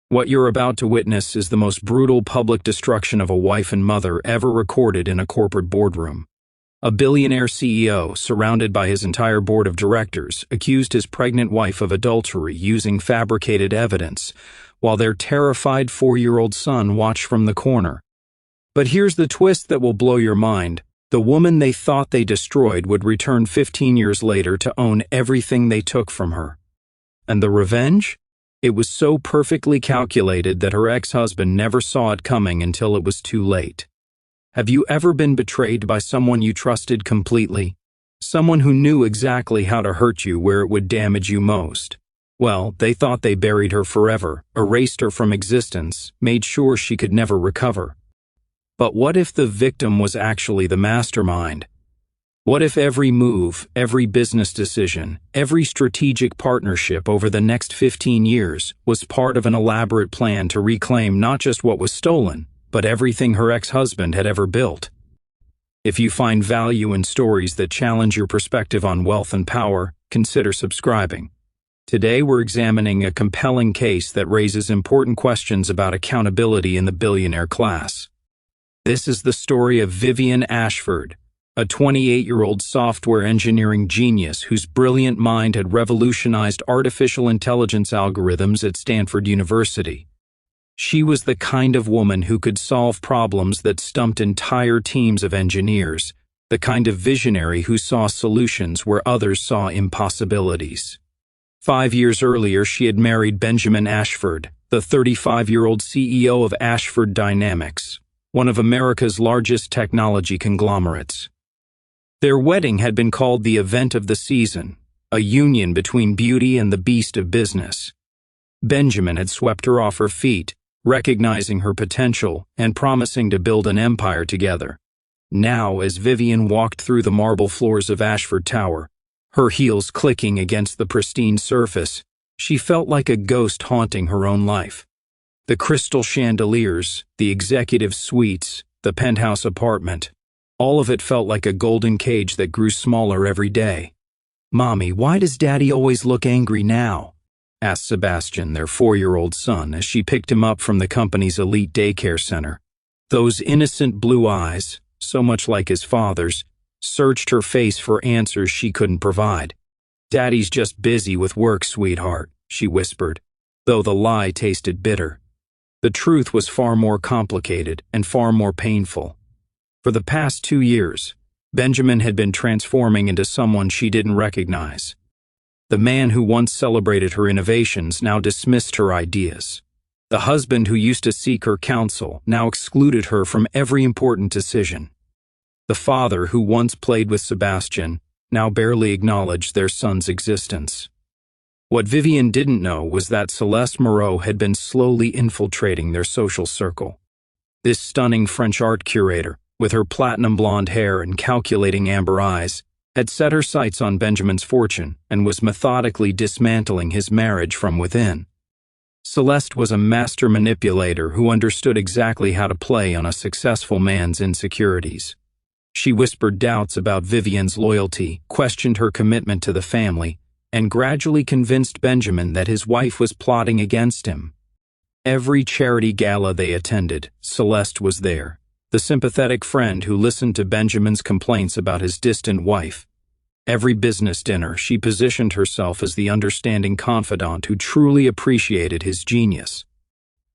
What you're about to witness is the most brutal public destruction of a wife and mother ever recorded in a corporate boardroom. A billionaire CEO, surrounded by his entire board of directors, accused his pregnant wife of adultery using fabricated evidence, while their terrified 4-year-old son watched from the corner. But here's the twist that will blow your mind. The woman they thought they destroyed would return 15 years later to own everything they took from her. And the revenge? It was so perfectly calculated that her ex-husband never saw it coming until it was too late. Have you ever been betrayed by someone you trusted completely? Someone who knew exactly how to hurt you where it would damage you most? Well, they thought they buried her forever, erased her from existence, made sure she could never recover. But what if the victim was actually the mastermind? What if every move, every business decision, every strategic partnership over the next 15 years was part of an elaborate plan to reclaim not just what was stolen, but everything her ex-husband had ever built? If you find value in stories that challenge your perspective on wealth and power, consider subscribing. Today we're examining a compelling case that raises important questions about accountability in the billionaire class. This is the story of Vivian Ashford, a 28-year-old software engineering genius whose brilliant mind had revolutionized artificial intelligence algorithms at Stanford University. She was the kind of woman who could solve problems that stumped entire teams of engineers, the kind of visionary who saw solutions where others saw impossibilities. 5 years earlier, she had married Benjamin Ashford, the 35-year-old CEO of Ashford Dynamics, one of America's largest technology conglomerates. Their wedding had been called the event of the season, a union between beauty and the beast of business. Benjamin had swept her off her feet, recognizing her potential and promising to build an empire together. Now, as Vivian walked through the marble floors of Ashford Tower, her heels clicking against the pristine surface, she felt like a ghost haunting her own life. The crystal chandeliers, the executive suites, the penthouse apartment, all of it felt like a golden cage that grew smaller every day. "Mommy, why does Daddy always look angry now?" asked Sebastian, their 4-year-old son, as she picked him up from the company's elite daycare center. Those innocent blue eyes, so much like his father's, searched her face for answers she couldn't provide. "Daddy's just busy with work, sweetheart," she whispered, though the lie tasted bitter. The truth was far more complicated and far more painful. For the past 2 years, Benjamin had been transforming into someone she didn't recognize. The man who once celebrated her innovations now dismissed her ideas. The husband who used to seek her counsel now excluded her from every important decision. The father who once played with Sebastian now barely acknowledged their son's existence. What Vivian didn't know was that Celeste Moreau had been slowly infiltrating their social circle. This stunning French art curator, with her platinum blonde hair and calculating amber eyes, had set her sights on Benjamin's fortune and was methodically dismantling his marriage from within. Celeste was a master manipulator who understood exactly how to play on a successful man's insecurities. She whispered doubts about Vivian's loyalty, questioned her commitment to the family, and gradually convinced Benjamin that his wife was plotting against him. Every charity gala they attended, Celeste was there, the sympathetic friend who listened to Benjamin's complaints about his distant wife. Every business dinner, she positioned herself as the understanding confidant who truly appreciated his genius.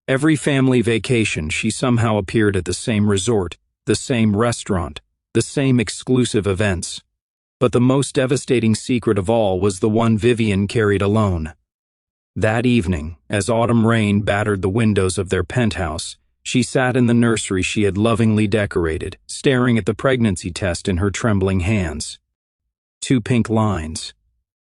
Every family vacation, she somehow appeared at the same resort, the same restaurant, the same exclusive events. But the most devastating secret of all was the one Vivian carried alone. That evening, as autumn rain battered the windows of their penthouse, she sat in the nursery she had lovingly decorated, staring at the pregnancy test in her trembling hands. 2 pink lines.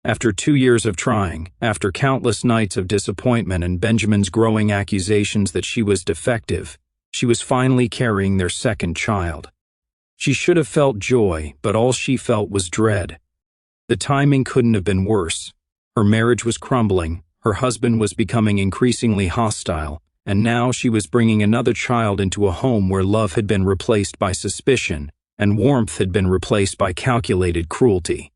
After 2 years of trying, after countless nights of disappointment and Benjamin's growing accusations that she was defective, she was finally carrying their second child. She should have felt joy, but all she felt was dread. The timing couldn't have been worse. Her marriage was crumbling, her husband was becoming increasingly hostile, and now she was bringing another child into a home where love had been replaced by suspicion, and warmth had been replaced by calculated cruelty.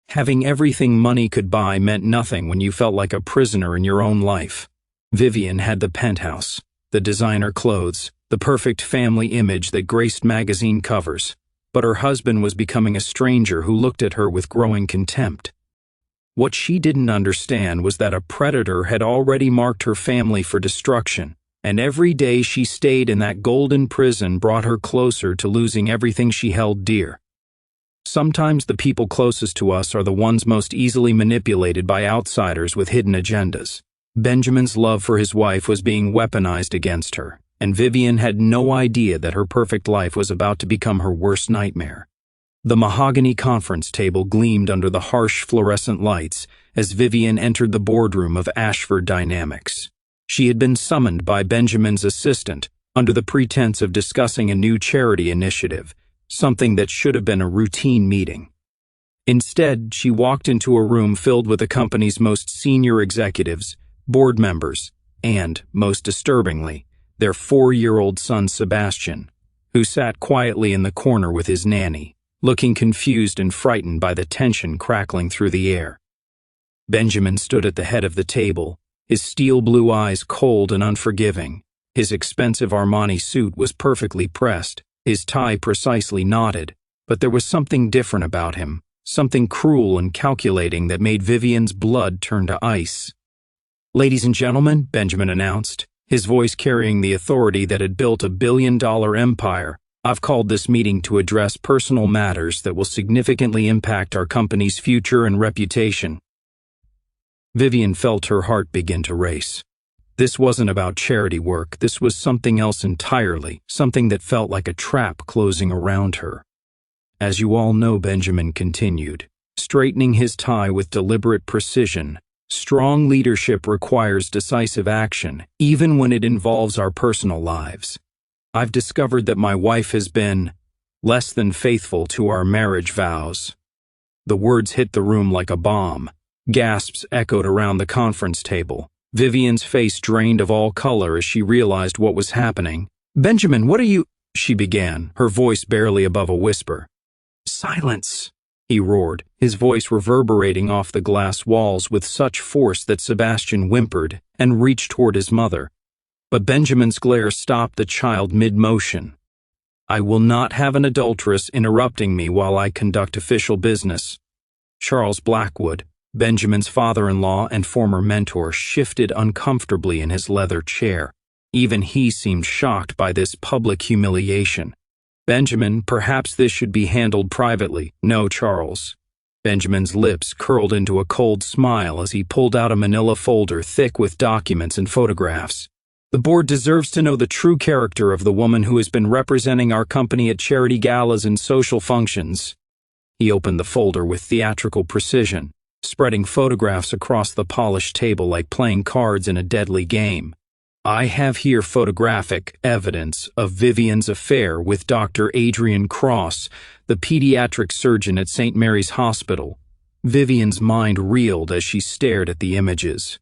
Having everything money could buy meant nothing when you felt like a prisoner in your own life. Vivian had the penthouse, the designer clothes, the perfect family image that graced magazine covers, but her husband was becoming a stranger who looked at her with growing contempt. What she didn't understand was that a predator had already marked her family for destruction, and every day she stayed in that golden prison brought her closer to losing everything she held dear. Sometimes the people closest to us are the ones most easily manipulated by outsiders with hidden agendas. Benjamin's love for his wife was being weaponized against her, and Vivian had no idea that her perfect life was about to become her worst nightmare. The mahogany conference table gleamed under the harsh fluorescent lights as Vivian entered the boardroom of Ashford Dynamics. She had been summoned by Benjamin's assistant under the pretense of discussing a new charity initiative, something that should have been a routine meeting. Instead, she walked into a room filled with the company's most senior executives, board members, and, most disturbingly, their 4-year-old son Sebastian, who sat quietly in the corner with his nanny, looking confused and frightened by the tension crackling through the air. Benjamin stood at the head of the table, his steel blue eyes cold and unforgiving. His expensive Armani suit was perfectly pressed, his tie precisely knotted, but there was something different about him, something cruel and calculating that made Vivian's blood turn to ice. "Ladies and gentlemen," Benjamin announced, his voice carrying the authority that had built a billion-dollar empire, "I've called this meeting to address personal matters that will significantly impact our company's future and reputation." Vivian felt her heart begin to race. This wasn't about charity work, this was something else entirely, something that felt like a trap closing around her. "As you all know," Benjamin continued, straightening his tie with deliberate precision, "strong leadership requires decisive action, even when it involves our personal lives. I've discovered that my wife has been less than faithful to our marriage vows." The words hit the room like a bomb. Gasps echoed around the conference table. Vivian's face drained of all color as she realized what was happening. "Benjamin, what are you—" she began, her voice barely above a whisper. "Silence!" he roared, his voice reverberating off the glass walls with such force that Sebastian whimpered and reached toward his mother. But Benjamin's glare stopped the child mid-motion. "I will not have an adulteress interrupting me while I conduct official business." Charles Blackwood, Benjamin's father-in-law and former mentor, shifted uncomfortably in his leather chair. Even he seemed shocked by this public humiliation. "Benjamin, perhaps this should be handled privately." "No, Charles." Benjamin's lips curled into a cold smile as he pulled out a manila folder thick with documents and photographs. "The board deserves to know the true character of the woman who has been representing our company at charity galas and social functions." He opened the folder with theatrical precision, spreading photographs across the polished table like playing cards in a deadly game. "I have here photographic evidence of Vivian's affair with Dr. Adrian Cross, the pediatric surgeon at St. Mary's Hospital." Vivian's mind reeled as she stared at the images.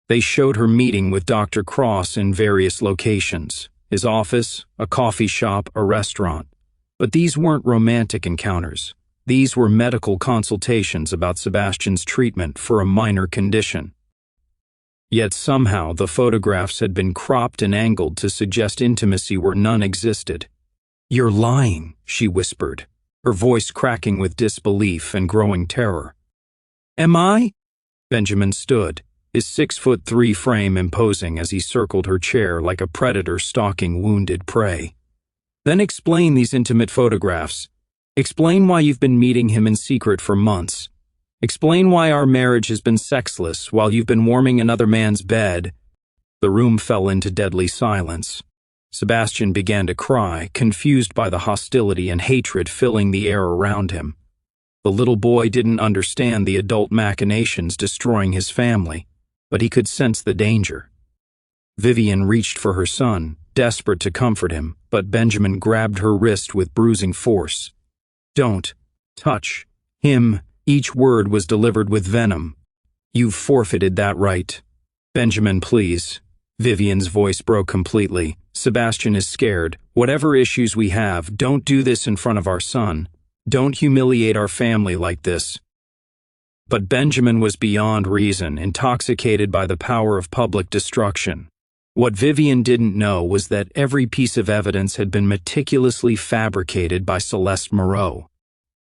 They showed her meeting with Dr. Cross in various locations, his office, a coffee shop, a restaurant. But these weren't romantic encounters. These were medical consultations about Sebastian's treatment for a minor condition. Yet somehow the photographs had been cropped and angled to suggest intimacy where none existed. "You're lying," she whispered, her voice cracking with disbelief and growing terror. "Am I?" Benjamin stood, his 6'3" frame imposing as he circled her chair like a predator stalking wounded prey. "Then explain these intimate photographs. Explain why you've been meeting him in secret for months. Explain why our marriage has been sexless while you've been warming another man's bed." The room fell into deadly silence. Sebastian began to cry, confused by the hostility and hatred filling the air around him. The little boy didn't understand the adult machinations destroying his family, but he could sense the danger. Vivian reached for her son, desperate to comfort him, but Benjamin grabbed her wrist with bruising force. "Don't touch him." Each word was delivered with venom. "You've forfeited that right." "Benjamin, please." Vivian's voice broke completely. "Sebastian is scared. Whatever issues we have, don't do this in front of our son. Don't humiliate our family like this." But Benjamin was beyond reason, intoxicated by the power of public destruction. What Vivian didn't know was that every piece of evidence had been meticulously fabricated by Celeste Moreau.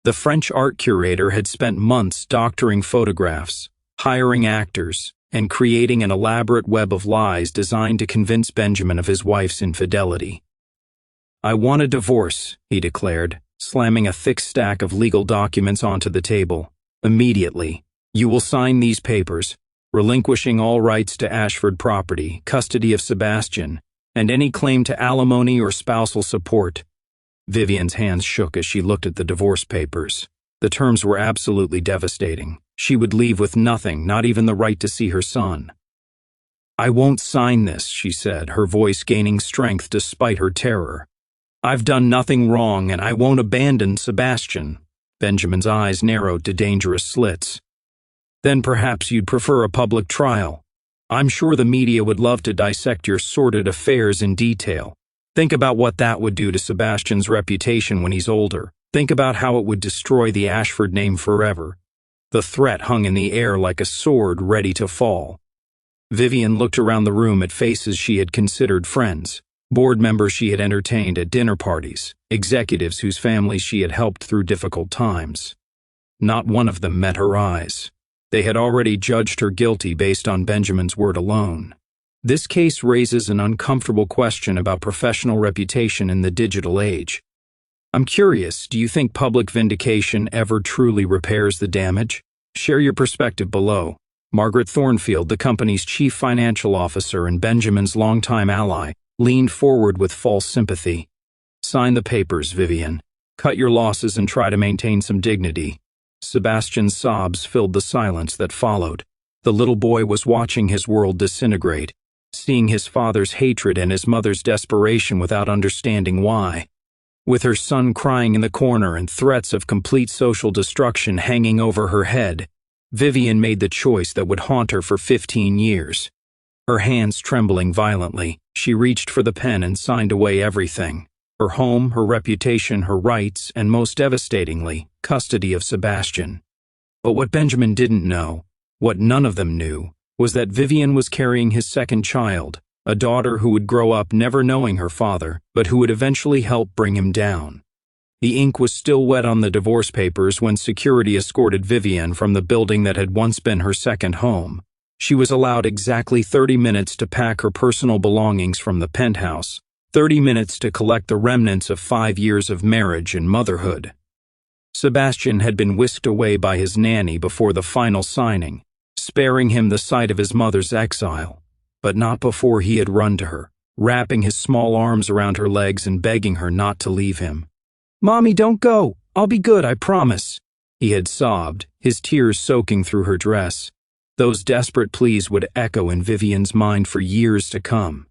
The French art curator had spent months doctoring photographs, hiring actors, and creating an elaborate web of lies designed to convince Benjamin of his wife's infidelity. "I want a divorce," he declared, slamming a thick stack of legal documents onto the table. "Immediately. You will sign these papers, relinquishing all rights to Ashford property, custody of Sebastian, and any claim to alimony or spousal support." Vivian's hands shook as she looked at the divorce papers. The terms were absolutely devastating. She would leave with nothing, not even the right to see her son. "I won't sign this," she said, her voice gaining strength despite her terror. "I've done nothing wrong, and I won't abandon Sebastian." Benjamin's eyes narrowed to dangerous slits. "Then perhaps you'd prefer a public trial. I'm sure the media would love to dissect your sordid affairs in detail. Think about what that would do to Sebastian's reputation when he's older. Think about how it would destroy the Ashford name forever." The threat hung in the air like a sword ready to fall. Vivian looked around the room at faces she had considered friends, board members she had entertained at dinner parties, executives whose families she had helped through difficult times. Not one of them met her eyes. They had already judged her guilty based on Benjamin's word alone. This case raises an uncomfortable question about professional reputation in the digital age. I'm curious, do you think public vindication ever truly repairs the damage? Share your perspective below. Margaret Thornfield, the company's chief financial officer and Benjamin's longtime ally, leaned forward with false sympathy. "Sign the papers, Vivian. Cut your losses and try to maintain some dignity." Sebastian's sobs filled the silence that followed. The little boy was watching his world disintegrate, seeing his father's hatred and his mother's desperation without understanding why. With her son crying in the corner and threats of complete social destruction hanging over her head, Vivian made the choice that would haunt her for 15 years. Her hands trembling violently, she reached for the pen and signed away everything: her home, her reputation, her rights, and most devastatingly, custody of Sebastian. But what Benjamin didn't know, what none of them knew, was that Vivian was carrying his second child, a daughter who would grow up never knowing her father, but who would eventually help bring him down. The ink was still wet on the divorce papers when security escorted Vivian from the building that had once been her second home. She was allowed exactly 30 minutes to pack her personal belongings from the penthouse, 30 minutes to collect the remnants of 5 years of marriage and motherhood. Sebastian had been whisked away by his nanny before the final signing, sparing him the sight of his mother's exile. But not before he had run to her, wrapping his small arms around her legs and begging her not to leave him. "Mommy, don't go. I'll be good, I promise," he had sobbed, his tears soaking through her dress. Those desperate pleas would echo in Vivian's mind for years to come.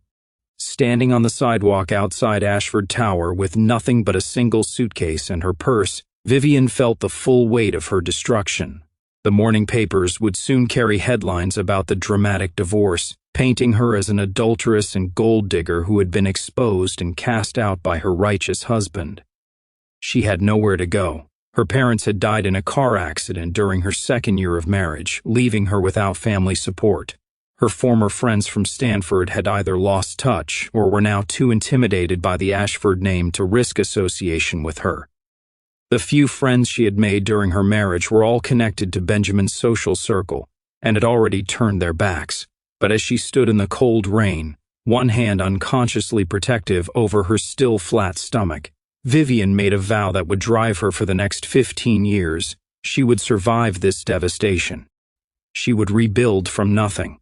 Standing on the sidewalk outside Ashford Tower with nothing but a single suitcase and her purse, Vivian felt the full weight of her destruction. The morning papers would soon carry headlines about the dramatic divorce, painting her as an adulteress and gold digger who had been exposed and cast out by her righteous husband. She had nowhere to go. Her parents had died in a car accident during her second year of marriage, leaving her without family support. Her former friends from Stanford had either lost touch or were now too intimidated by the Ashford name to risk association with her. The few friends she had made during her marriage were all connected to Benjamin's social circle and had already turned their backs. But as she stood in the cold rain, one hand unconsciously protective over her still flat stomach, Vivian made a vow that would drive her for the next 15 years. She would survive this devastation. She would rebuild from nothing.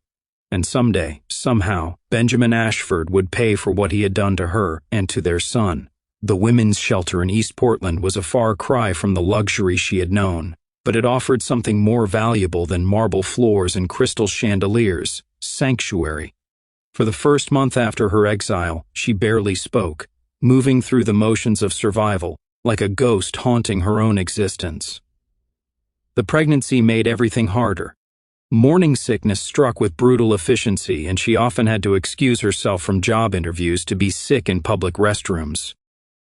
And someday, somehow, Benjamin Ashford would pay for what he had done to her and to their son. The women's shelter in East Portland was a far cry from the luxury she had known, but it offered something more valuable than marble floors and crystal chandeliers: sanctuary. For the first month after her exile, she barely spoke, moving through the motions of survival, like a ghost haunting her own existence. The pregnancy made everything harder. Morning sickness struck with brutal efficiency, and she often had to excuse herself from job interviews to be sick in public restrooms.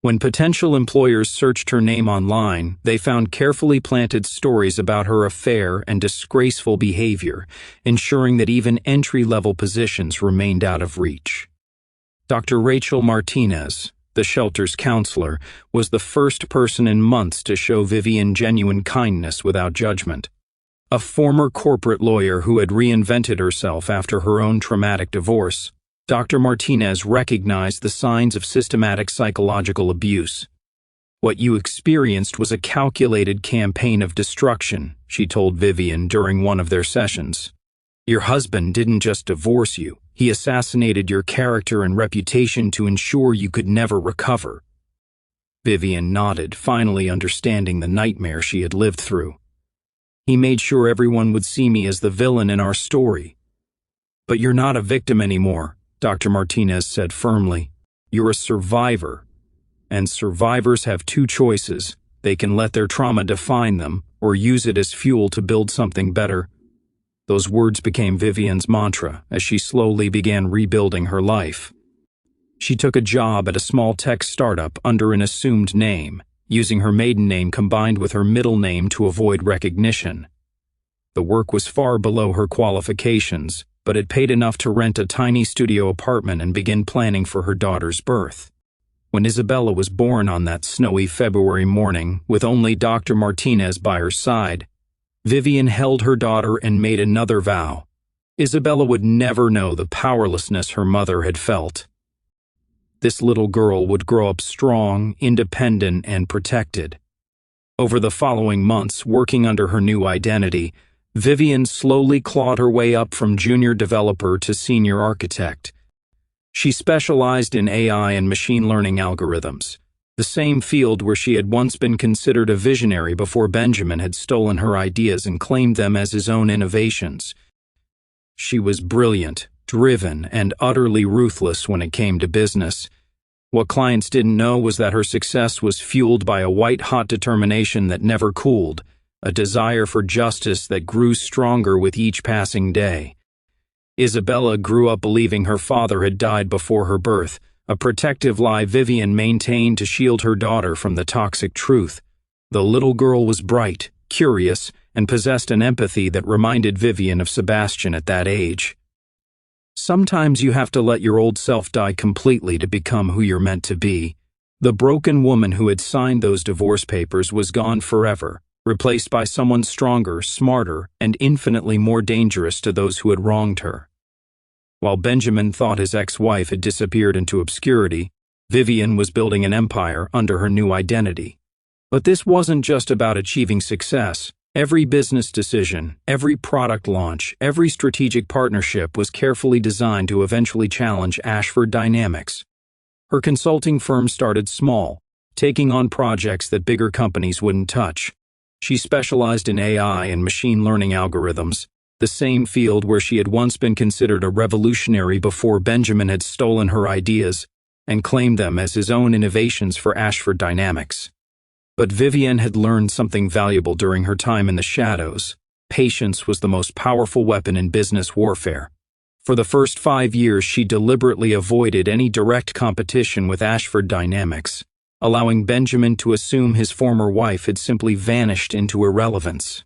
When potential employers searched her name online, they found carefully planted stories about her affair and disgraceful behavior, ensuring that even entry-level positions remained out of reach. Dr. Rachel Martinez, the shelter's counselor, was the first person in months to show Vivian genuine kindness without judgment. A former corporate lawyer who had reinvented herself after her own traumatic divorce, Dr. Martinez recognized the signs of systematic psychological abuse. "What you experienced was a calculated campaign of destruction," she told Vivian during one of their sessions. "Your husband didn't just divorce you, he assassinated your character and reputation to ensure you could never recover." Vivian nodded, finally understanding the nightmare she had lived through. "He made sure everyone would see me as the villain in our story." "But you're not a victim anymore," Dr. Martinez said firmly. "You're a survivor. And survivors have two choices. They can let their trauma define them, or use it as fuel to build something better." Those words became Vivian's mantra as she slowly began rebuilding her life. She took a job at a small tech startup under an assumed name, using her maiden name combined with her middle name to avoid recognition. The work was far below her qualifications, but it paid enough to rent a tiny studio apartment and begin planning for her daughter's birth. When Isabella was born on that snowy February morning, with only Dr. Martinez by her side, Vivian held her daughter and made another vow. Isabella would never know the powerlessness her mother had felt. This little girl would grow up strong, independent, and protected. Over the following months, working under her new identity, Vivian slowly clawed her way up from junior developer to senior architect. She specialized in AI and machine learning algorithms, the same field where she had once been considered a visionary before Benjamin had stolen her ideas and claimed them as his own innovations. She was brilliant, driven, and utterly ruthless when it came to business. What clients didn't know was that her success was fueled by a white-hot determination that never cooled, a desire for justice that grew stronger with each passing day. Isabella grew up believing her father had died before her birth, a protective lie Vivian maintained to shield her daughter from the toxic truth. The little girl was bright, curious, and possessed an empathy that reminded Vivian of Sebastian at that age. Sometimes you have to let your old self die completely to become who you're meant to be. The broken woman who had signed those divorce papers was gone forever, replaced by someone stronger, smarter, and infinitely more dangerous to those who had wronged her. While Benjamin thought his ex-wife had disappeared into obscurity, Vivian was building an empire under her new identity. But this wasn't just about achieving success. Every business decision, every product launch, every strategic partnership was carefully designed to eventually challenge Ashford dynamics. Her consulting firm started small, taking on projects that bigger companies wouldn't touch. She specialized in AI and machine learning algorithms, the same field where she had once been considered a revolutionary before Benjamin had stolen her ideas and claimed them as his own innovations for Ashford Dynamics. But Vivian had learned something valuable during her time in the shadows. Patience was the most powerful weapon in business warfare. For the first 5 years, she deliberately avoided any direct competition with Ashford Dynamics, allowing Benjamin to assume his former wife had simply vanished into irrelevance.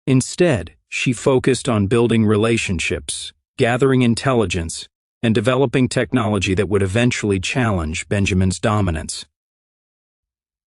Instead, she focused on building relationships, gathering intelligence, and developing technology that would eventually challenge Benjamin's dominance.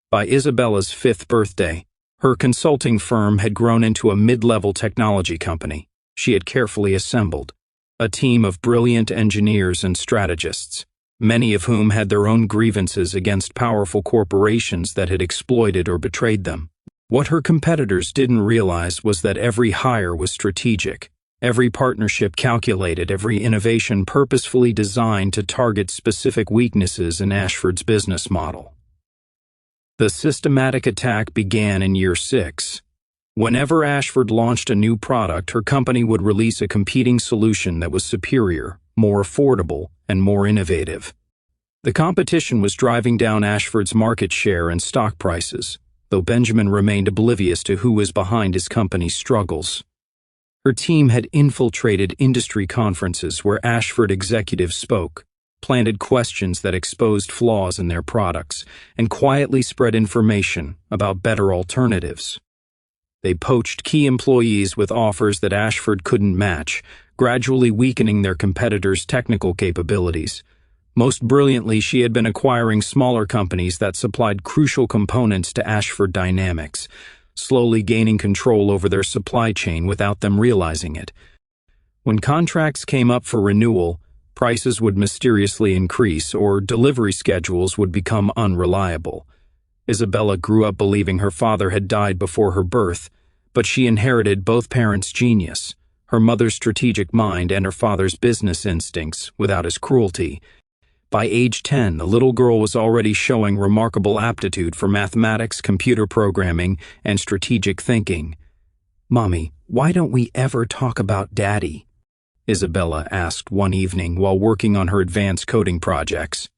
By Isabella's 5th birthday, her consulting firm had grown into a mid-level technology company she had carefully assembled, a team of brilliant engineers and strategists, many of whom had their own grievances against powerful corporations that had exploited or betrayed them. What her competitors didn't realize was that every hire was strategic, every partnership calculated, every innovation purposefully designed to target specific weaknesses in Ashford's business model. The systematic attack began in year 6. Whenever Ashford launched a new product, her company would release a competing solution that was superior, more affordable, and more innovative. The competition was driving down Ashford's market share and stock prices, though Benjamin remained oblivious to who was behind his company's struggles. Her team had infiltrated industry conferences where Ashford executives spoke, planted questions that exposed flaws in their products, and quietly spread information about better alternatives. They poached key employees with offers that Ashford couldn't match, gradually weakening their competitors' technical capabilities. Most brilliantly, she had been acquiring smaller companies that supplied crucial components to Ashford Dynamics, slowly gaining control over their supply chain without them realizing it. When contracts came up for renewal, prices would mysteriously increase or delivery schedules would become unreliable. Isabella grew up believing her father had died before her birth, but she inherited both parents' genius, her mother's strategic mind and her father's business instincts, without his cruelty. By age 10, the little girl was already showing remarkable aptitude for mathematics, computer programming, and strategic thinking. "Mommy, why don't we ever talk about Daddy?" Isabella asked one evening while working on her advanced coding projects.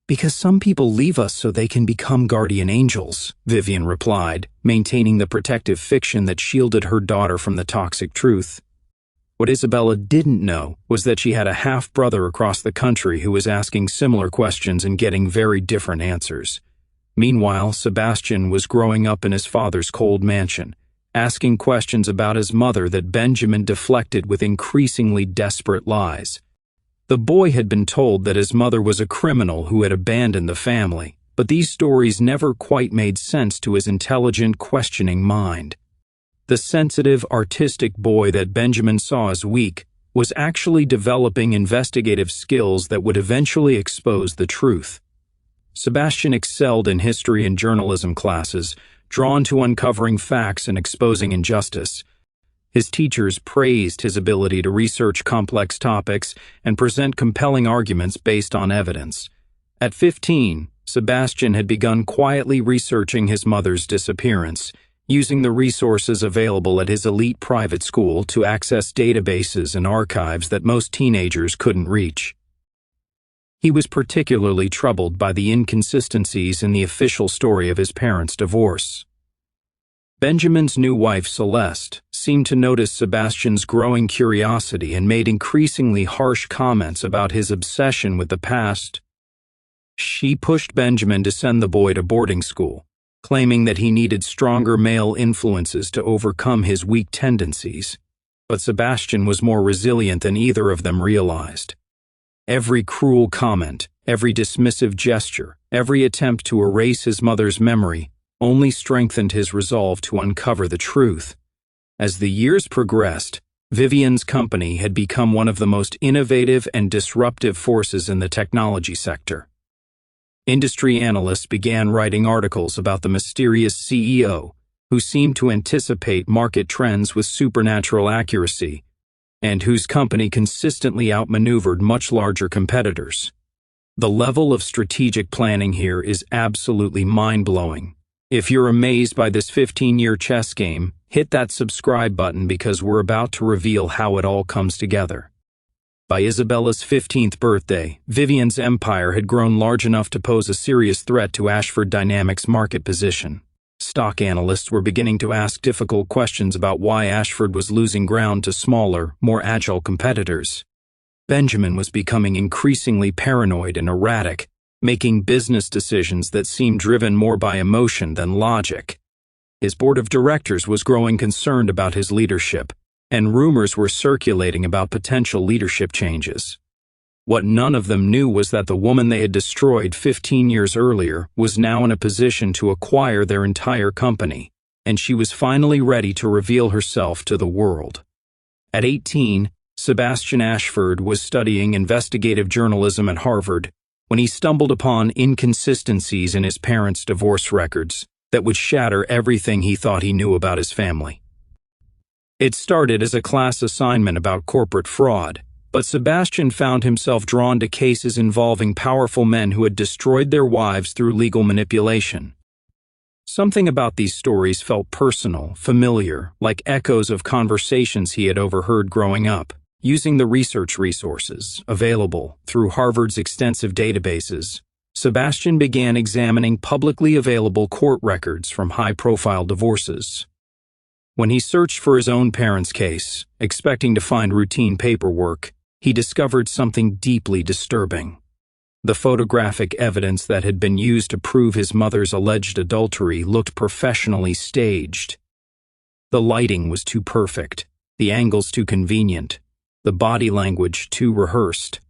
"Because some people leave us so they can become guardian angels," Vivian replied, maintaining the protective fiction that shielded her daughter from the toxic truth. What Isabella didn't know was that she had a half-brother across the country who was asking similar questions and getting very different answers. Meanwhile, Sebastian was growing up in his father's cold mansion, asking questions about his mother that Benjamin deflected with increasingly desperate lies. The boy had been told that his mother was a criminal who had abandoned the family, but these stories never quite made sense to his intelligent, questioning mind. The sensitive, artistic boy that Benjamin saw as weak was actually developing investigative skills that would eventually expose the truth. Sebastian excelled in history and journalism classes, drawn to uncovering facts and exposing injustice. His teachers praised his ability to research complex topics and present compelling arguments based on evidence. At 15, Sebastian had begun quietly researching his mother's disappearance, using the resources available at his elite private school to access databases and archives that most teenagers couldn't reach. He was particularly troubled by the inconsistencies in the official story of his parents' divorce. Benjamin's new wife, Celeste, seemed to notice Sebastian's growing curiosity and made increasingly harsh comments about his obsession with the past. She pushed Benjamin to send the boy to boarding school, claiming that he needed stronger male influences to overcome his weak tendencies. But Sebastian was more resilient than either of them realized. Every cruel comment, every dismissive gesture, every attempt to erase his mother's memory only strengthened his resolve to uncover the truth. As the years progressed, Vivian's company had become one of the most innovative and disruptive forces in the technology sector. Industry analysts began writing articles about the mysterious CEO, who seemed to anticipate market trends with supernatural accuracy, and whose company consistently outmaneuvered much larger competitors. The level of strategic planning here is absolutely mind-blowing. If you're amazed by this 15-year chess game, hit that subscribe button because we're about to reveal how it all comes together. By Isabella's 15th birthday, Vivian's empire had grown large enough to pose a serious threat to Ashford Dynamics' market position. Stock analysts were beginning to ask difficult questions about why Ashford was losing ground to smaller, more agile competitors. Benjamin was becoming increasingly paranoid and erratic, making business decisions that seemed driven more by emotion than logic. His board of directors was growing concerned about his leadership, and rumors were circulating about potential leadership changes. What none of them knew was that the woman they had destroyed 15 years earlier was now in a position to acquire their entire company, and she was finally ready to reveal herself to the world. At 18, Sebastian Ashford was studying investigative journalism at Harvard when he stumbled upon inconsistencies in his parents' divorce records that would shatter everything he thought he knew about his family. It started as a class assignment about corporate fraud, but Sebastian found himself drawn to cases involving powerful men who had destroyed their wives through legal manipulation. Something about these stories felt personal, familiar, like echoes of conversations he had overheard growing up. Using the research resources available through Harvard's extensive databases, Sebastian began examining publicly available court records from high-profile divorces. When he searched for his own parents' case, expecting to find routine paperwork, he discovered something deeply disturbing. The photographic evidence that had been used to prove his mother's alleged adultery looked professionally staged. The lighting was too perfect, the angles too convenient, the body language too rehearsed.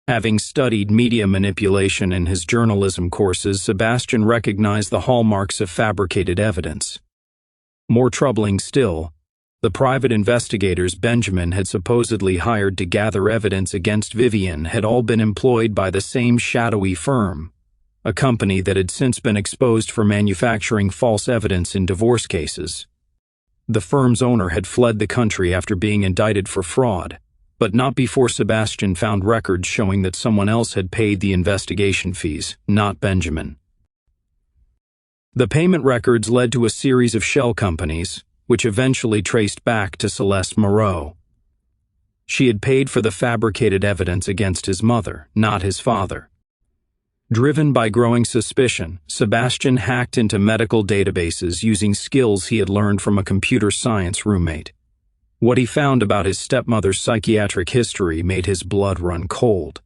Having studied media manipulation in his journalism courses, Sebastian recognized the hallmarks of fabricated evidence. More troubling still, the private investigators Benjamin had supposedly hired to gather evidence against Vivian had all been employed by the same shadowy firm, a company that had since been exposed for manufacturing false evidence in divorce cases. The firm's owner had fled the country after being indicted for fraud, but not before Sebastian found records showing that someone else had paid the investigation fees, not Benjamin. The payment records led to a series of shell companies, which eventually traced back to Celeste Moreau. She had paid for the fabricated evidence against his mother, not his father. Driven by growing suspicion, Sebastian hacked into medical databases using skills he had learned from a computer science roommate. What he found about his stepmother's psychiatric history made his blood run cold.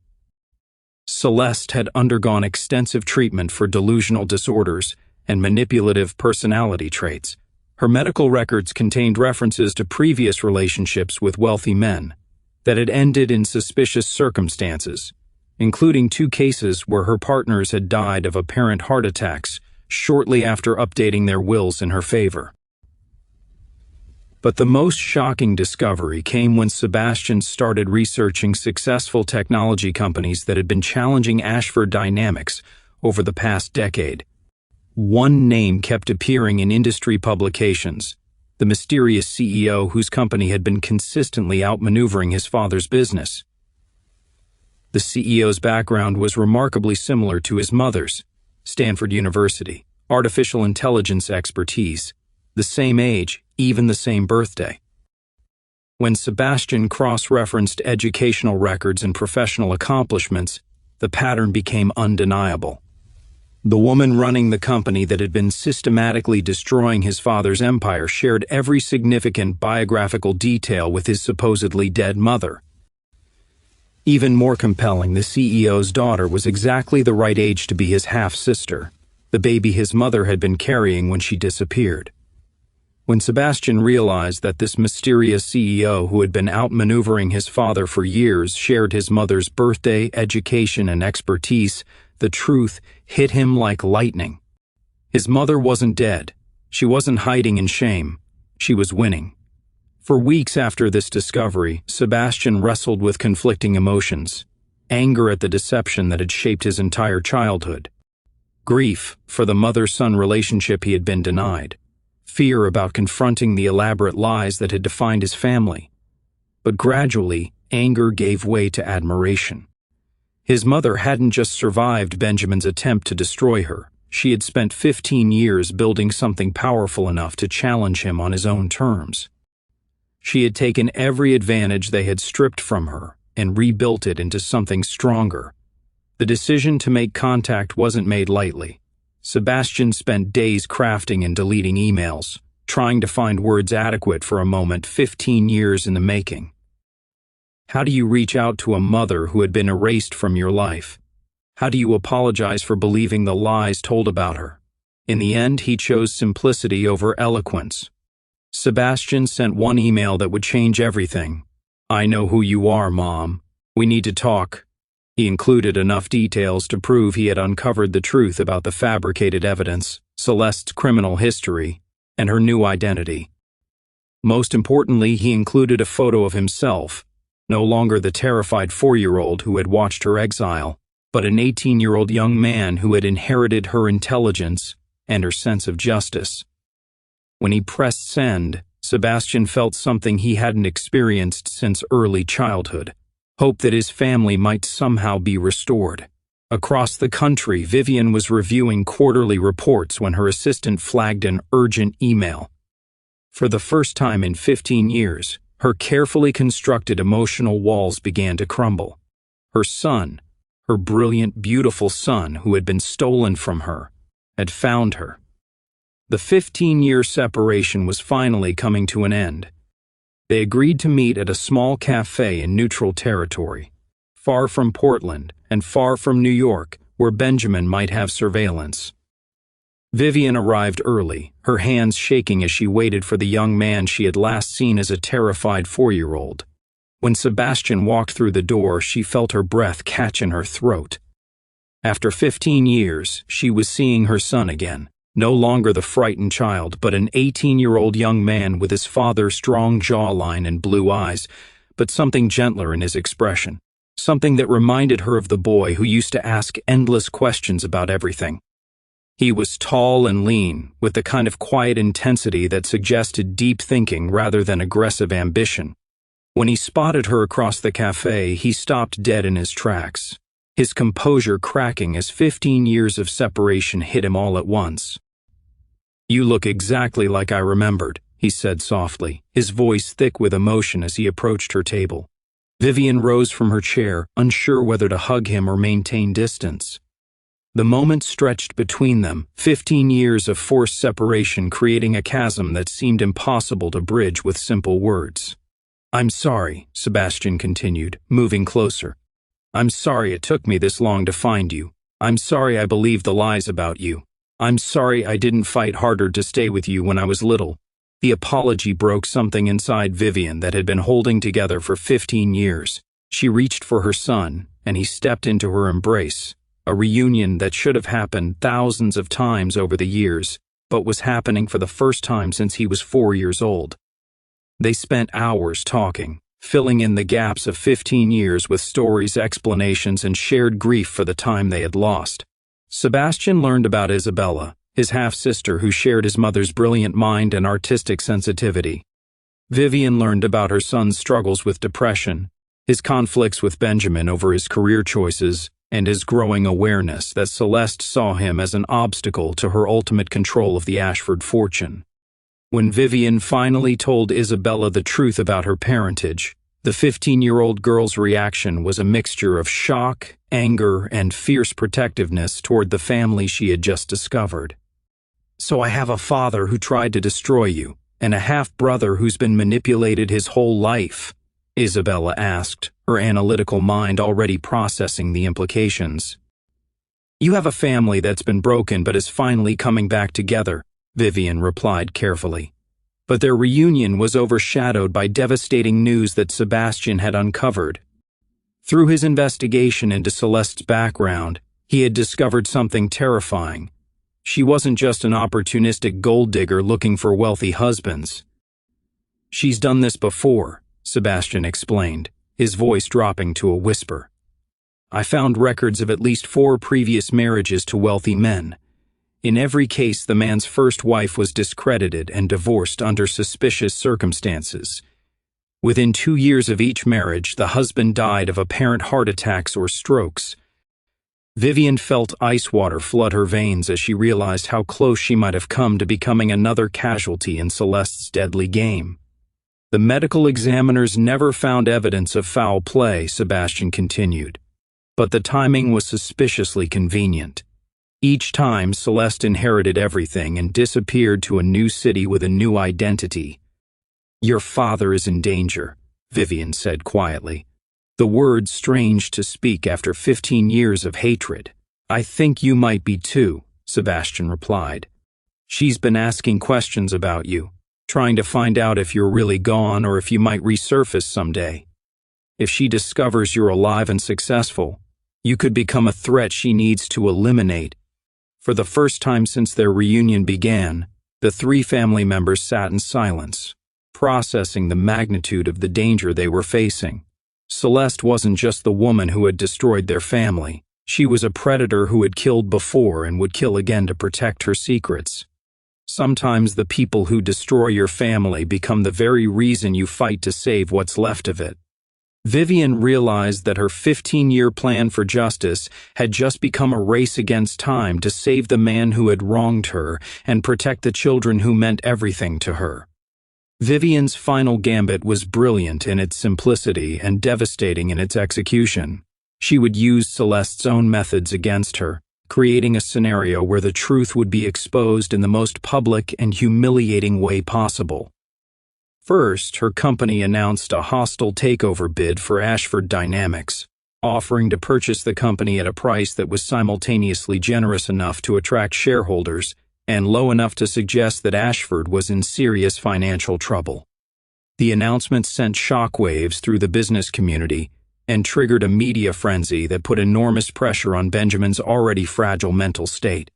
Celeste had undergone extensive treatment for delusional disorders and manipulative personality traits. Her medical records contained references to previous relationships with wealthy men that had ended in suspicious circumstances, including 2 cases where her partners had died of apparent heart attacks shortly after updating their wills in her favor. But the most shocking discovery came when Sebastian started researching successful technology companies that had been challenging Ashford Dynamics over the past decade. One name kept appearing in industry publications, the mysterious CEO whose company had been consistently outmaneuvering his father's business. The CEO's background was remarkably similar to his mother's: Stanford University, artificial intelligence expertise, the same age, even the same birthday. When Sebastian cross-referenced educational records and professional accomplishments, the pattern became undeniable. The woman running the company that had been systematically destroying his father's empire shared every significant biographical detail with his supposedly dead mother. Even more compelling, the CEO's daughter was exactly the right age to be his half-sister, the baby his mother had been carrying when she disappeared. When Sebastian realized that this mysterious CEO who had been outmaneuvering his father for years shared his mother's birthday, education, and expertise, the truth hit him like lightning. His mother wasn't dead. She wasn't hiding in shame. She was winning. For weeks after this discovery, Sebastian wrestled with conflicting emotions: anger at the deception that had shaped his entire childhood, grief for the mother-son relationship he had been denied, fear about confronting the elaborate lies that had defined his family. But gradually, anger gave way to admiration. His mother hadn't just survived Benjamin's attempt to destroy her. She had spent 15 years building something powerful enough to challenge him on his own terms. She had taken every advantage they had stripped from her and rebuilt it into something stronger. The decision to make contact wasn't made lightly. Sebastian spent days crafting and deleting emails, trying to find words adequate for a moment 15 years in the making. How do you reach out to a mother who had been erased from your life? How do you apologize for believing the lies told about her? In the end, he chose simplicity over eloquence. Sebastian sent one email that would change everything. "I know who you are, Mom. We need to talk." He included enough details to prove he had uncovered the truth about the fabricated evidence, Celeste's criminal history, and her new identity. Most importantly, he included a photo of himself, no longer the terrified 4-year-old who had watched her exile, but an 18-year-old young man who had inherited her intelligence and her sense of justice. When he pressed send, Sebastian felt something he hadn't experienced since early childhood: hope that his family might somehow be restored. Across the country, Vivian was reviewing quarterly reports when her assistant flagged an urgent email. For the first time in 15 years, her carefully constructed emotional walls began to crumble. Her son, her brilliant, beautiful son who had been stolen from her, had found her. The 15-year separation was finally coming to an end. They agreed to meet at a small cafe in neutral territory. far from Portland, and far from New York, where Benjamin might have surveillance. Vivian arrived early, her hands shaking as she waited for the young man she had last seen as a terrified 4-year-old. When Sebastian walked through the door, she felt her breath catch in her throat. After 15 years, she was seeing her son again, no longer the frightened child, but an 18-year-old young man with his father's strong jawline and blue eyes, but something gentler in his expression, something that reminded her of the boy who used to ask endless questions about everything. He was tall and lean, with the kind of quiet intensity that suggested deep thinking rather than aggressive ambition. When he spotted her across the cafe, he stopped dead in his tracks, his composure cracking as 15 years of separation hit him all at once. "You look exactly like I remembered," he said softly, his voice thick with emotion as he approached her table. Vivian rose from her chair, unsure whether to hug him or maintain distance. The moment stretched between them, 15 years of forced separation creating a chasm that seemed impossible to bridge with simple words. "I'm sorry," Sebastian continued, moving closer. "I'm sorry it took me this long to find you. I'm sorry I believed the lies about you. I'm sorry I didn't fight harder to stay with you when I was little." The apology broke something inside Vivian that had been holding together for 15 years. She reached for her son, and he stepped into her embrace. A reunion that should have happened thousands of times over the years, but was happening for the first time since he was 4 years old. They spent hours talking, filling in the gaps of 15 years with stories, explanations, and shared grief for the time they had lost. Sebastian learned about Isabella, his half-sister who shared his mother's brilliant mind and artistic sensitivity. Vivian learned about her son's struggles with depression, his conflicts with Benjamin over his career choices, and his growing awareness that Celeste saw him as an obstacle to her ultimate control of the Ashford fortune. When Vivian finally told Isabella the truth about her parentage, the 15-year-old girl's reaction was a mixture of shock, anger, and fierce protectiveness toward the family she had just discovered. "So I have a father who tried to destroy you, and a half-brother who's been manipulated his whole life?" Isabella asked, her analytical mind already processing the implications. "You have a family that's been broken but is finally coming back together," Vivian replied carefully. But their reunion was overshadowed by devastating news that Sebastian had uncovered. Through his investigation into Celeste's background, he had discovered something terrifying. She wasn't just an opportunistic gold digger looking for wealthy husbands. "She's done this before," Sebastian explained, his voice dropping to a whisper. "I found records of at least 4 previous marriages to wealthy men. In every case, the man's first wife was discredited and divorced under suspicious circumstances. Within 2 years of each marriage, the husband died of apparent heart attacks or strokes." Vivian felt ice water flood her veins as she realized how close she might have come to becoming another casualty in Celeste's deadly game. "The medical examiners never found evidence of foul play," Sebastian continued, "but the timing was suspiciously convenient. Each time, Celeste inherited everything and disappeared to a new city with a new identity." "Your father is in danger," Vivian said quietly, the words strange to speak after 15 years of hatred. "I think you might be too," Sebastian replied. "She's been asking questions about you, trying to find out if you're really gone or if you might resurface someday. If she discovers you're alive and successful, you could become a threat she needs to eliminate." For the first time since their reunion began, the 3 family members sat in silence, processing the magnitude of the danger they were facing. Celeste wasn't just the woman who had destroyed their family. She was a predator who had killed before and would kill again to protect her secrets. Sometimes the people who destroy your family become the very reason you fight to save what's left of it. Vivian realized that her 15-year plan for justice had just become a race against time to save the man who had wronged her and protect the children who meant everything to her. Vivian's final gambit was brilliant in its simplicity and devastating in its execution. She would use Celeste's own methods against her, creating a scenario where the truth would be exposed in the most public and humiliating way possible. First, her company announced a hostile takeover bid for Ashford Dynamics, offering to purchase the company at a price that was simultaneously generous enough to attract shareholders and low enough to suggest that Ashford was in serious financial trouble. The announcement sent shockwaves through the business community and triggered a media frenzy that put enormous pressure on Benjamin's already fragile mental state.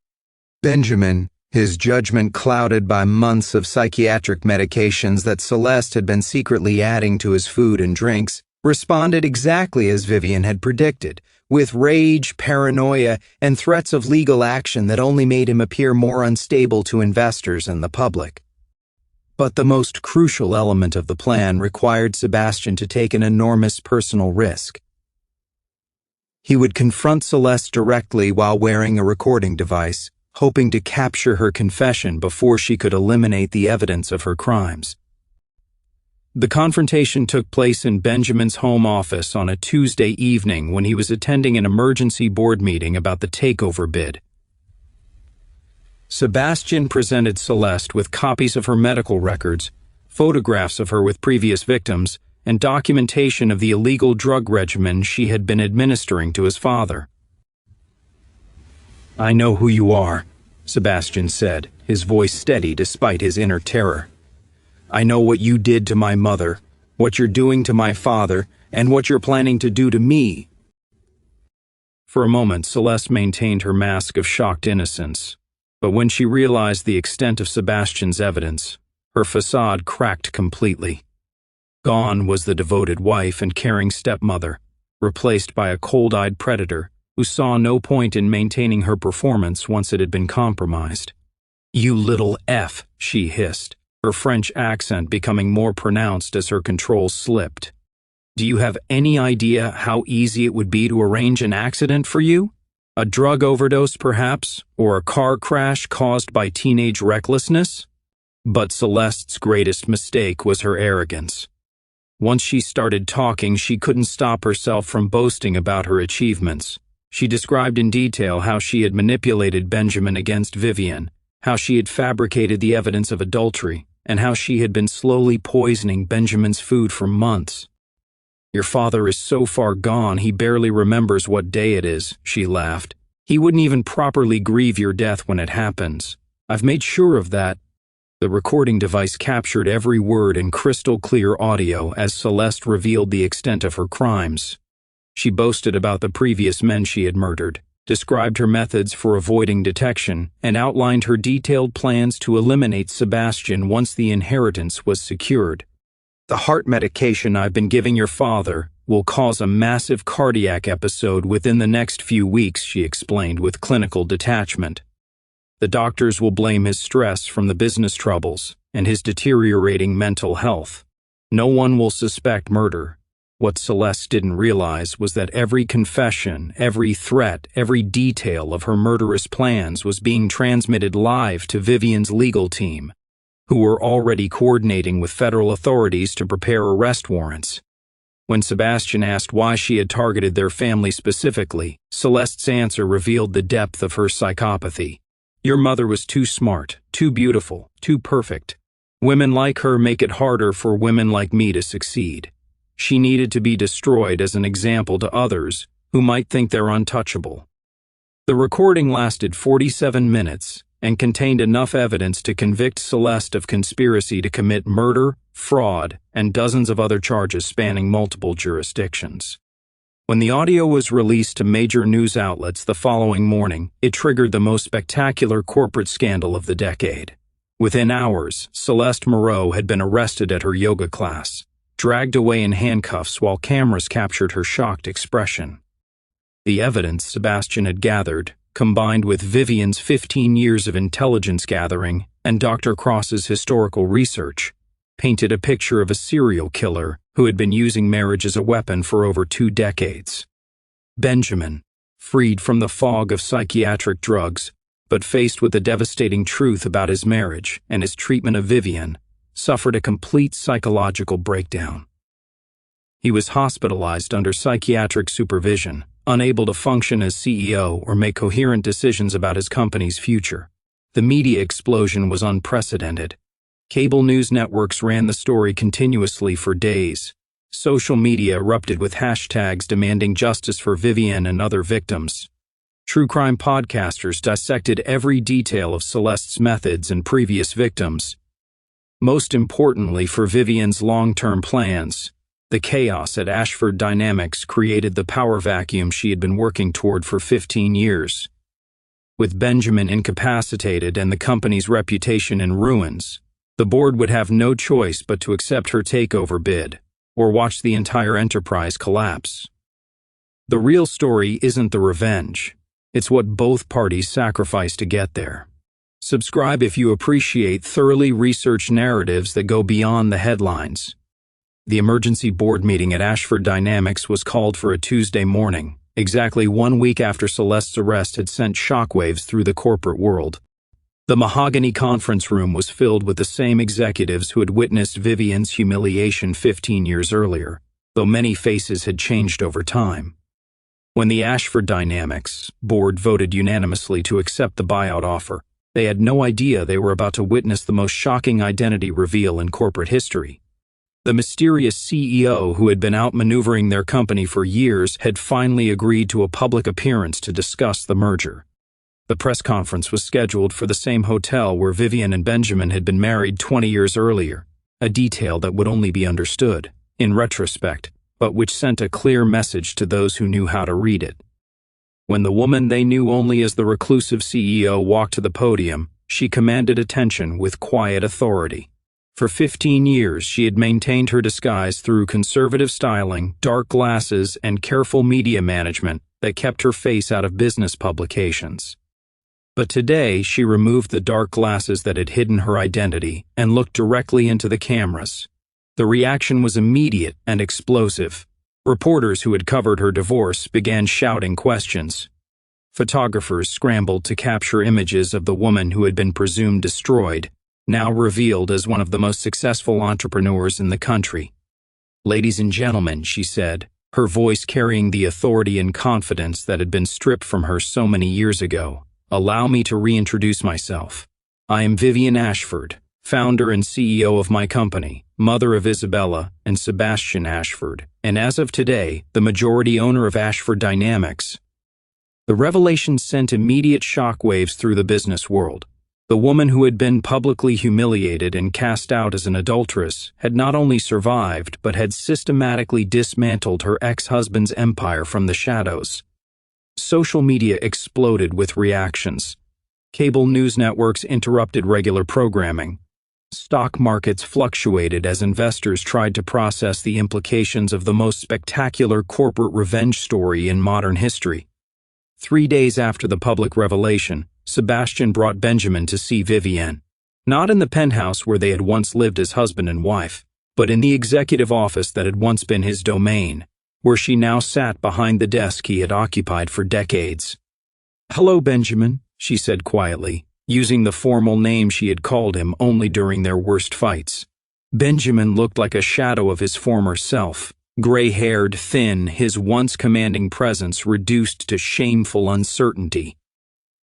Benjamin, his judgment clouded by months of psychiatric medications that Celeste had been secretly adding to his food and drinks, responded exactly as Vivian had predicted, with rage, paranoia, and threats of legal action that only made him appear more unstable to investors and the public. But the most crucial element of the plan required Sebastian to take an enormous personal risk. He would confront Celeste directly while wearing a recording device, hoping to capture her confession before she could eliminate the evidence of her crimes. The confrontation took place in Benjamin's home office on a Tuesday evening when he was attending an emergency board meeting about the takeover bid. Sebastian presented Celeste with copies of her medical records, photographs of her with previous victims, and documentation of the illegal drug regimen she had been administering to his father. "I know who you are," Sebastian said, his voice steady despite his inner terror. "I know what you did to my mother, what you're doing to my father, and what you're planning to do to me." For a moment, Celeste maintained her mask of shocked innocence, but when she realized the extent of Sebastian's evidence, her facade cracked completely. Gone was the devoted wife and caring stepmother, replaced by a cold-eyed predator who saw no point in maintaining her performance once it had been compromised. "You little F," she hissed, her French accent becoming more pronounced as her control slipped. "Do you have any idea how easy it would be to arrange an accident for you? A drug overdose, perhaps, or a car crash caused by teenage recklessness?" But Celeste's greatest mistake was her arrogance. Once she started talking, she couldn't stop herself from boasting about her achievements. She described in detail how she had manipulated Benjamin against Vivian, how she had fabricated the evidence of adultery, and how she had been slowly poisoning Benjamin's food for months. "Your father is so far gone he barely remembers what day it is," she laughed. "He wouldn't even properly grieve your death when it happens. I've made sure of that." The recording device captured every word in crystal-clear audio as Celeste revealed the extent of her crimes. She boasted about the previous men she had murdered, described her methods for avoiding detection, and outlined her detailed plans to eliminate Sebastian once the inheritance was secured. "The heart medication I've been giving your father will cause a massive cardiac episode within the next few weeks," she explained with clinical detachment. "The doctors will blame his stress from the business troubles and his deteriorating mental health. No one will suspect murder." What Celeste didn't realize was that every confession, every threat, every detail of her murderous plans was being transmitted live to Vivian's legal team, who were already coordinating with federal authorities to prepare arrest warrants. When Sebastian asked why she had targeted their family specifically, Celeste's answer revealed the depth of her psychopathy. "Your mother was too smart, too beautiful, too perfect. Women like her make it harder for women like me to succeed. She needed to be destroyed as an example to others who might think they're untouchable." The recording lasted 47 minutes and contained enough evidence to convict Celeste of conspiracy to commit murder, fraud, and dozens of other charges spanning multiple jurisdictions. When the audio was released to major news outlets the following morning, it triggered the most spectacular corporate scandal of the decade. Within hours, Celeste Moreau had been arrested at her yoga class, dragged away in handcuffs while cameras captured her shocked expression. The evidence Sebastian had gathered, combined with Vivian's 15 years of intelligence gathering and Dr. Cross's historical research, painted a picture of a serial killer who had been using marriage as a weapon for over 2 decades. Benjamin, freed from the fog of psychiatric drugs, but faced with the devastating truth about his marriage and his treatment of Vivian, suffered a complete psychological breakdown. He was hospitalized under psychiatric supervision, unable to function as CEO or make coherent decisions about his company's future. The media explosion was unprecedented. Cable news networks ran the story continuously for days, Social media erupted with hashtags demanding justice for Vivienne and other victims. True crime podcasters dissected every detail of Celeste's methods and previous victims. Most importantly for Vivienne's long-term plans, the chaos at Ashford Dynamics created the power vacuum she had been working toward for 15 years. With Benjamin incapacitated and the company's reputation in ruins, the board would have no choice but to accept her takeover bid, or watch the entire enterprise collapse. The real story isn't the revenge. It's what both parties sacrificed to get there. Subscribe if you appreciate thoroughly researched narratives that go beyond the headlines. The emergency board meeting at Ashford Dynamics was called for a Tuesday morning, exactly 1 week after Celeste's arrest had sent shockwaves through the corporate world. The mahogany conference room was filled with the same executives who had witnessed Vivienne's humiliation 15 years earlier, though many faces had changed over time. When the Ashford Dynamics board voted unanimously to accept the buyout offer, they had no idea they were about to witness the most shocking identity reveal in corporate history. The mysterious CEO who had been outmaneuvering their company for years had finally agreed to a public appearance to discuss the merger. The press conference was scheduled for the same hotel where Vivienne and Benjamin had been married 20 years earlier, a detail that would only be understood, in retrospect, but which sent a clear message to those who knew how to read it. When the woman they knew only as the reclusive CEO walked to the podium, she commanded attention with quiet authority. For 15 years, she had maintained her disguise through conservative styling, dark glasses, and careful media management that kept her face out of business publications. But today, she removed the dark glasses that had hidden her identity and looked directly into the cameras. The reaction was immediate and explosive. Reporters who had covered her divorce began shouting questions. Photographers scrambled to capture images of the woman who had been presumed destroyed, now revealed as one of the most successful entrepreneurs in the country. "Ladies and gentlemen," she said, her voice carrying the authority and confidence that had been stripped from her so many years ago, "allow me to reintroduce myself. I am Vivienne Ashford, founder and CEO of my company, mother of Isabella and Sebastian Ashford, and as of today, the majority owner of Ashford Dynamics." The revelation sent immediate shockwaves through the business world. The woman who had been publicly humiliated and cast out as an adulteress had not only survived, but had systematically dismantled her ex-husband's empire from the shadows. Social media exploded with reactions. Cable news networks interrupted regular programming. Stock markets fluctuated as investors tried to process the implications of the most spectacular corporate revenge story in modern history. 3 days after the public revelation, Sebastian brought Benjamin to see Vivienne. Not in the penthouse where they had once lived as husband and wife, but in the executive office that had once been his domain, where she now sat behind the desk he had occupied for decades. "Hello, Benjamin," she said quietly, using the formal name she had called him only during their worst fights. Benjamin looked like a shadow of his former self, gray-haired, thin, his once commanding presence reduced to shameful uncertainty.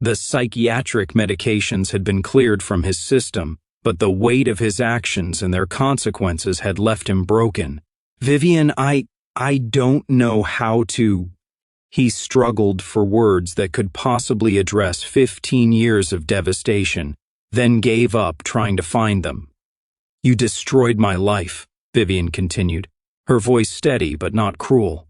The psychiatric medications had been cleared from his system, but the weight of his actions and their consequences had left him broken. "Vivienne, I don't know how to..." He struggled for words that could possibly address 15 years of devastation, then gave up trying to find them. "You destroyed my life," Vivienne continued, her voice steady but not cruel.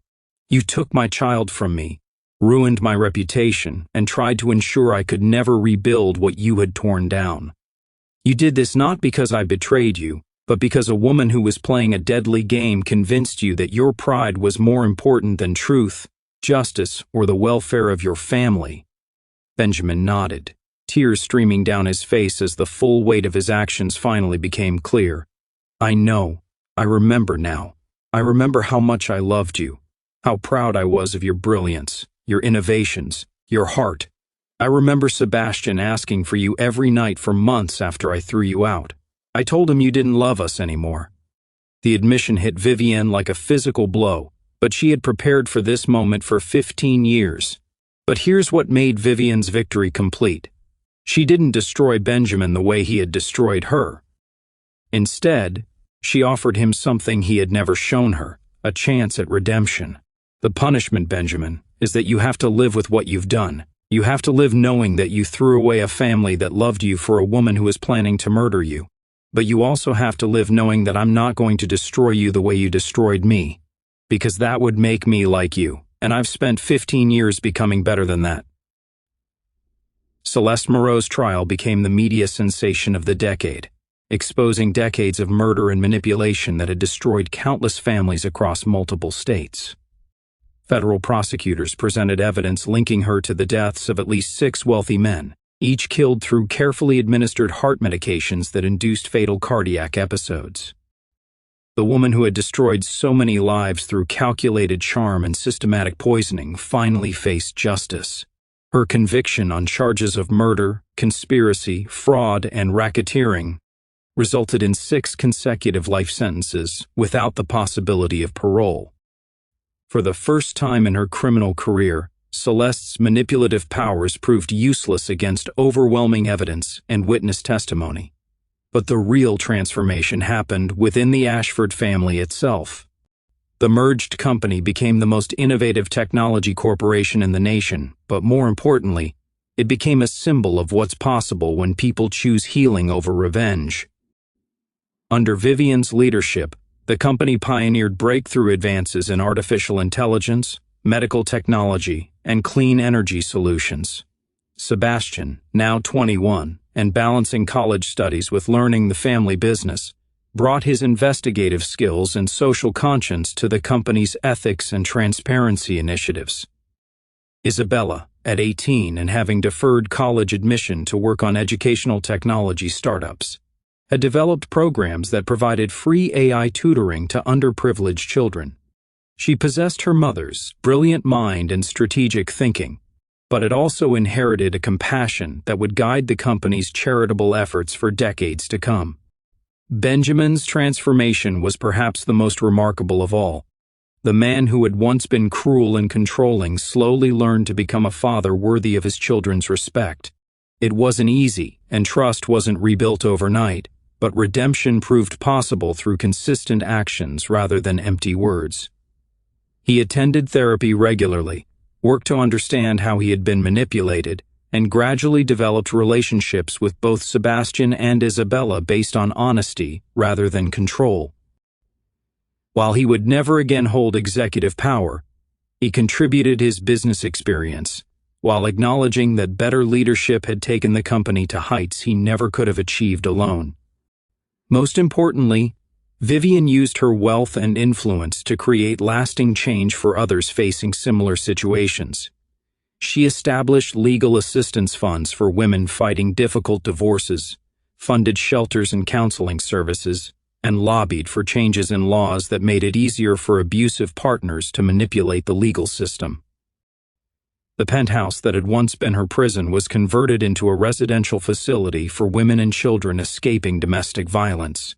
"You took my child from me, ruined my reputation, and tried to ensure I could never rebuild what you had torn down. You did this not because I betrayed you, but because a woman who was playing a deadly game convinced you that your pride was more important than truth, justice, or the welfare of your family." Benjamin nodded, tears streaming down his face as the full weight of his actions finally became clear. "I know. I remember now. I remember how much I loved you, how proud I was of your brilliance, your innovations, your heart. I remember Sebastian asking for you every night for months after I threw you out. I told him you didn't love us anymore." The admission hit Vivienne like a physical blow, but she had prepared for this moment for 15 years. But here's what made Vivienne's victory complete. She didn't destroy Benjamin the way he had destroyed her. Instead, she offered him something he had never shown her, a chance at redemption. The punishment, Benjamin, is that you have to live with what you've done. You have to live knowing that you threw away a family that loved you for a woman who was planning to murder you. But you also have to live knowing that I'm not going to destroy you the way you destroyed me, because that would make me like you, and I've spent 15 years becoming better than that. Celeste Moreau's trial became the media sensation of the decade, exposing decades of murder and manipulation that had destroyed countless families across multiple states. Federal prosecutors presented evidence linking her to the deaths of at least 6 wealthy men, each killed through carefully administered heart medications that induced fatal cardiac episodes. The woman who had destroyed so many lives through calculated charm and systematic poisoning finally faced justice. Her conviction on charges of murder, conspiracy, fraud, and racketeering resulted in 6 consecutive life sentences without the possibility of parole. For the first time in her criminal career, Celeste's manipulative powers proved useless against overwhelming evidence and witness testimony. But the real transformation happened within the Ashford family itself. The merged company became the most innovative technology corporation in the nation, but more importantly, it became a symbol of what's possible when people choose healing over revenge. Under Vivian's leadership, the company pioneered breakthrough advances in artificial intelligence, medical technology, and clean energy solutions. Sebastian, now 21, and balancing college studies with learning the family business, brought his investigative skills and social conscience to the company's ethics and transparency initiatives. Isabella, at 18 and having deferred college admission to work on educational technology startups, had developed programs that provided free AI tutoring to underprivileged children. She possessed her mother's brilliant mind and strategic thinking, but had also inherited a compassion that would guide the company's charitable efforts for decades to come. Benjamin's transformation was perhaps the most remarkable of all. The man who had once been cruel and controlling slowly learned to become a father worthy of his children's respect. It wasn't easy, and trust wasn't rebuilt overnight, but redemption proved possible through consistent actions rather than empty words. He attended therapy regularly, worked to understand how he had been manipulated, and gradually developed relationships with both Sebastian and Isabella based on honesty rather than control. While he would never again hold executive power, he contributed his business experience, while acknowledging that better leadership had taken the company to heights he never could have achieved alone. Most importantly, Vivian used her wealth and influence to create lasting change for others facing similar situations. She established legal assistance funds for women fighting difficult divorces, funded shelters and counseling services, and lobbied for changes in laws that made it easier for abusive partners to manipulate the legal system. The penthouse that had once been her prison was converted into a residential facility for women and children escaping domestic violence.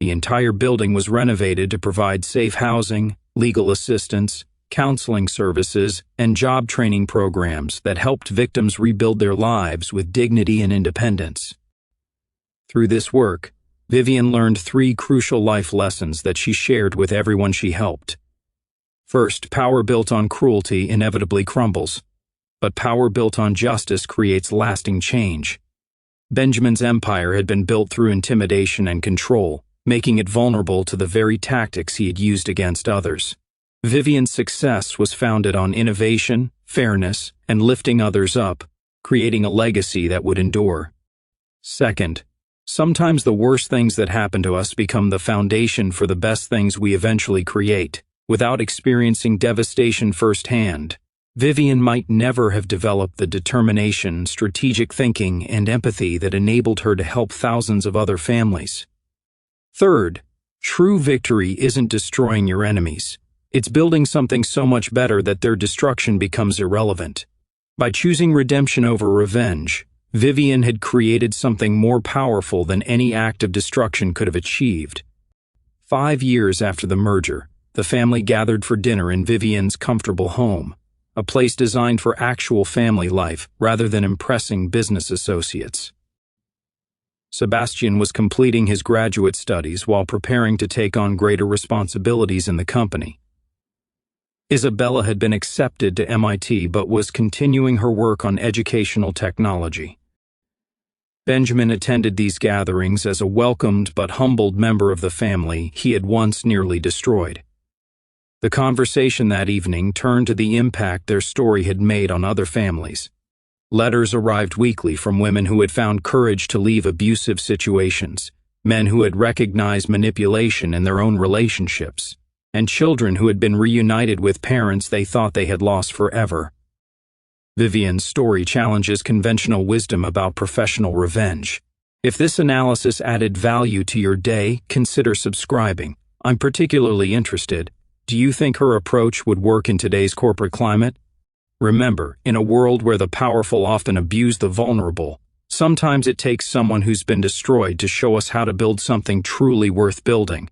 The entire building was renovated to provide safe housing, legal assistance, counseling services, and job training programs that helped victims rebuild their lives with dignity and independence. Through this work, Vivian learned 3 crucial life lessons that she shared with everyone she helped. First, power built on cruelty inevitably crumbles, but power built on justice creates lasting change. Benjamin's empire had been built through intimidation and control, making it vulnerable to the very tactics he had used against others. Vivian's success was founded on innovation, fairness, and lifting others up, creating a legacy that would endure. Second, sometimes the worst things that happen to us become the foundation for the best things we eventually create. Without experiencing devastation firsthand, Vivian might never have developed the determination, strategic thinking, and empathy that enabled her to help thousands of other families. Third, true victory isn't destroying your enemies. It's building something so much better that their destruction becomes irrelevant. By choosing redemption over revenge, Vivian had created something more powerful than any act of destruction could have achieved. 5 years after the merger, the family gathered for dinner in Vivian's comfortable home, a place designed for actual family life rather than impressing business associates. Sebastian was completing his graduate studies while preparing to take on greater responsibilities in the company. Isabella had been accepted to MIT but was continuing her work on educational technology. Benjamin attended these gatherings as a welcomed but humbled member of the family he had once nearly destroyed. The conversation that evening turned to the impact their story had made on other families. Letters arrived weekly from women who had found courage to leave abusive situations, men who had recognized manipulation in their own relationships, and children who had been reunited with parents they thought they had lost forever. Vivian's story challenges conventional wisdom about professional revenge. If this analysis added value to your day, consider subscribing. I'm particularly interested. Do you think her approach would work in today's corporate climate? Remember, in a world where the powerful often abuse the vulnerable, sometimes it takes someone who's been destroyed to show us how to build something truly worth building.